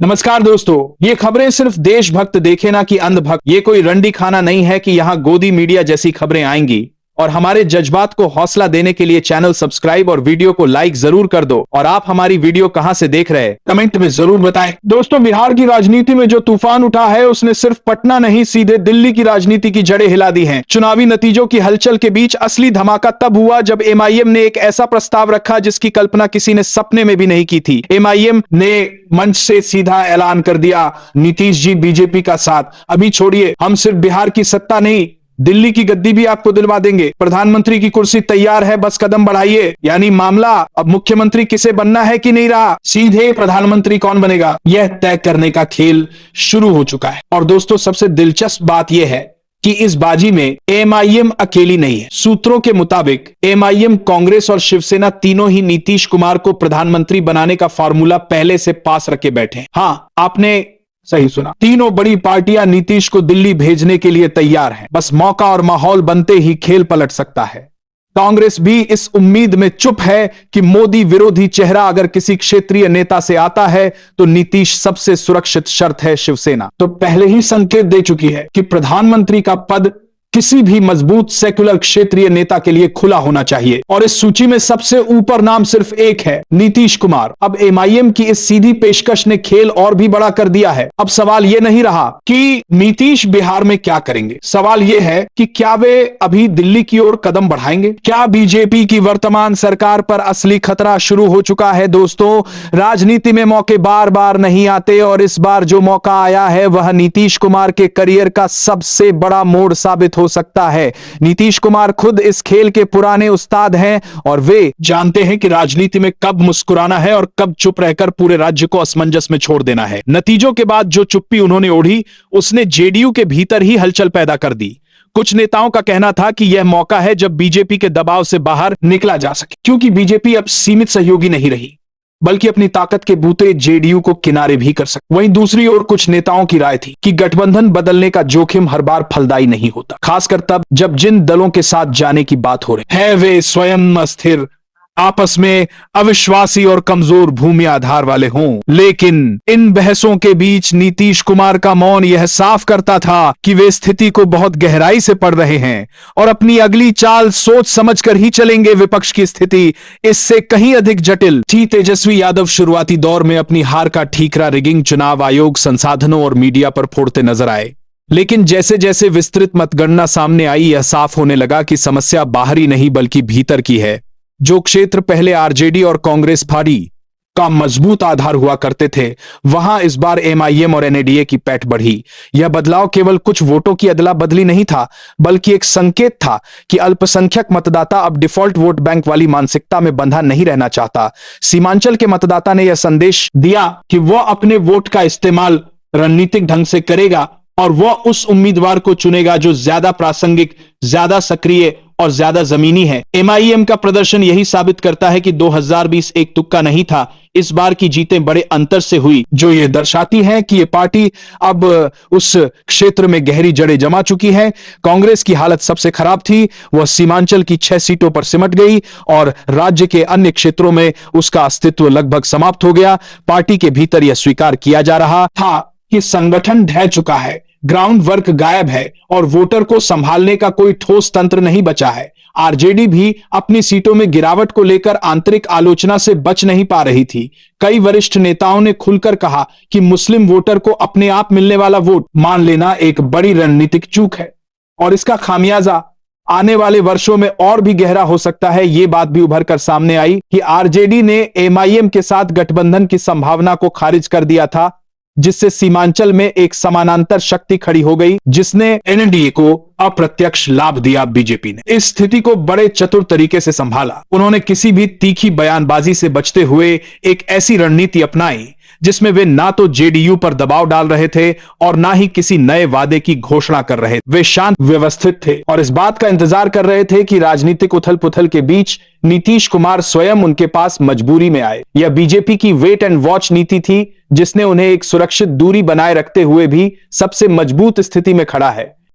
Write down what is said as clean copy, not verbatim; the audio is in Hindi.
नमस्कार दोस्तों, ये खबरें सिर्फ देशभक्त देखे ना कि अंधभक्त। ये कोई रंडी खाना नहीं है कि यहां गोदी मीडिया जैसी खबरें आएंगी। और हमारे जज्बात को हौसला देने के लिए चैनल सब्सक्राइब और वीडियो को लाइक जरूर कर दो। और आप हमारी वीडियो कहां से देख रहे हैं कमेंट में जरूर बताएं। दोस्तों, बिहार की राजनीति में जो तूफान उठा है उसने सिर्फ पटना नहीं, सीधे दिल्ली की राजनीति की जड़ें हिला दी हैं। चुनावी नतीजों की हलचल के बीच असली धमाका तब हुआ जब एमआईएम ने एक ऐसा प्रस्ताव रखा जिसकी कल्पना किसी ने सपने में भी नहीं की थी। एमआईएम ने मंच से सीधा ऐलान कर दिया, नीतीश जी बीजेपी का साथ। अभी छोड़िए, हम सिर्फ बिहार की सत्ता नहीं, दिल्ली की गद्दी भी आपको दिलवा देंगे। प्रधानमंत्री की कुर्सी तैयार है, बस कदम बढ़ाइए। यानी मामला अब मुख्यमंत्री किसे बनना है कि नहीं रहा, सीधे प्रधानमंत्री कौन बनेगा यह तय करने का खेल शुरू हो चुका है। और दोस्तों, सबसे दिलचस्प बात यह है कि इस बाजी में एमआईएम अकेली नहीं है। सूत्रों के मुताबिक एमआईएम, कांग्रेस और शिवसेना तीनों ही नीतीश कुमार को प्रधानमंत्री बनाने का फार्मूला पहले से पास रखे बैठे हैं। हां, आपने सही सुना, तीनों बड़ी पार्टियां नीतीश को दिल्ली भेजने के लिए तैयार हैं। बस मौका और माहौल बनते ही खेल पलट सकता है। कांग्रेस भी इस उम्मीद में चुप है कि मोदी विरोधी चेहरा अगर किसी क्षेत्रीय नेता से आता है तो नीतीश सबसे सुरक्षित शर्त है शिवसेना तो पहले ही संकेत दे चुकी है कि प्रधानमंत्री का पद किसी भी मजबूत सेक्युलर क्षेत्रीय नेता के लिए खुला होना चाहिए। और इस सूची में सबसे ऊपर नाम सिर्फ एक है, नीतीश कुमार। अब एमआईएम की इस सीधी पेशकश ने खेल और भी बड़ा कर दिया है। अब सवाल यह नहीं रहा कि नीतीश बिहार में क्या करेंगे, सवाल यह है कि क्या वे अभी दिल्ली की ओर कदम बढ़ाएंगे। क्या बीजेपी की वर्तमान सरकार पर असली खतरा शुरू हो चुका है। दोस्तों, राजनीति में मौके बार बार नहीं आते और इस बार जो मौका आया है वह नीतीश कुमार के करियर का सबसे बड़ा मोड़ साबित हो सकता है। नीतीश कुमार खुद इस खेल के पुराने उस्ताद हैं और वे जानते हैं कि राजनीति में कब मुस्कुराना है और कब चुप रहकर पूरे राज्य को असमंजस में छोड़ देना है। नतीजों के बाद जो चुप्पी उन्होंने ओढ़ी उसने जेडीयू के भीतर ही हलचल पैदा कर दी। कुछ नेताओं का कहना था कि यह मौका है जब बीजेपी के दबाव से बाहर निकला जा सके, क्योंकि बीजेपी अब सीमित सहयोगी नहीं रही बल्कि अपनी ताकत के बूते जेडीयू को किनारे भी कर सकते। वहीं दूसरी ओर कुछ नेताओं की राय थी कि गठबंधन बदलने का जोखिम हर बार फलदायी नहीं होता, खासकर तब जब जिन दलों के साथ जाने की बात हो रही है वे स्वयं अस्थिर, आपस में अविश्वासी और कमजोर भूमि आधार वाले हों। लेकिन इन बहसों के बीच नीतीश कुमार का मौन यह साफ करता था कि वे स्थिति को बहुत गहराई से पढ़ रहे हैं और अपनी अगली चाल सोच समझकर ही चलेंगे। विपक्ष की स्थिति इससे कहीं अधिक जटिल थी। तेजस्वी यादव शुरुआती दौर में अपनी हार का ठीकरा रिगिंग, चुनाव आयोग, संसाधनों और मीडिया पर फोड़ते नजर आए। लेकिन जैसे जैसे विस्तृत मतगणना सामने आई, यह साफ होने लगा कि समस्या बाहरी नहीं बल्कि भीतर की है। जो क्षेत्र पहले आरजेडी और कांग्रेस पार्टी का मजबूत आधार हुआ करते थे, वहां इस बार एमआईएम और एनडीए की पैठ बढ़ी। यह बदलाव केवल कुछ वोटों की अदला बदली नहीं था, बल्कि एक संकेत था कि अल्पसंख्यक मतदाता अब डिफॉल्ट वोट बैंक वाली मानसिकता में बंधा नहीं रहना चाहता। सीमांचल के मतदाता ने यह संदेश दिया कि वह अपने वोट का इस्तेमाल रणनीतिक ढंग से करेगा और वह उस उम्मीदवार को चुनेगा जो ज्यादा प्रासंगिक, ज्यादा सक्रिय और ज्यादा जमीनी है। एमआईएम का प्रदर्शन यही साबित करता है कि 2020 एक तुक्का नहीं था। इस बार की जीतें बड़े अंतर से हुई, जो यह दर्शाती है कि यह पार्टी अब उस क्षेत्र में गहरी जड़ें जमा चुकी है। कांग्रेस की हालत सबसे खराब थी, वह सीमांचल की 6 सीटों पर सिमट गई और राज्य के अन्य क्षेत्रों में उसका अस्तित्व लगभग समाप्त हो गया। पार्टी के भीतर यह स्वीकार किया जा रहा था कि संगठन ढह चुका है, ग्राउंड वर्क गायब है और वोटर को संभालने का कोई ठोस तंत्र नहीं बचा है। आरजेडी भी अपनी सीटों में गिरावट को लेकर आंतरिक आलोचना से बच नहीं पा रही थी। कई वरिष्ठ नेताओं ने खुलकर कहा कि मुस्लिम वोटर को अपने आप मिलने वाला वोट मान लेना एक बड़ी रणनीतिक चूक है और इसका खामियाजा आने वाले वर्षों में और भी गहरा हो सकता है। ये बात भी उभर कर सामने आई कि आरजेडी ने एमआईएम के साथ गठबंधन की संभावना को खारिज कर दिया था, जिससे सीमांचल में एक समानांतर शक्ति खड़ी हो गई जिसने एनडीए को अप्रत्यक्ष लाभ दिया। बीजेपी ने इस स्थिति को बड़े चतुर तरीके से संभाला। उन्होंने किसी भी तीखी बयानबाजी से बचते हुए एक ऐसी रणनीति अपनाई जिसमें वे ना तो जेडीयू पर दबाव डाल रहे थे और ना ही किसी नए वादे की घोषणा कर रहे थे। वे शांत, व्यवस्थित थे और इस बात का इंतजार कर रहे थे कि राजनीतिक उथल पुथल के बीच नीतीश कुमार स्वयं उनके पास मजबूरी में आए। यह बीजेपी की वेट एंड वॉच नीति थी जिसने उन्हें एक सुरक्षित दूरी बनाए रखते हुए भी सबसे मजबूत स्थिति में खड़ा है।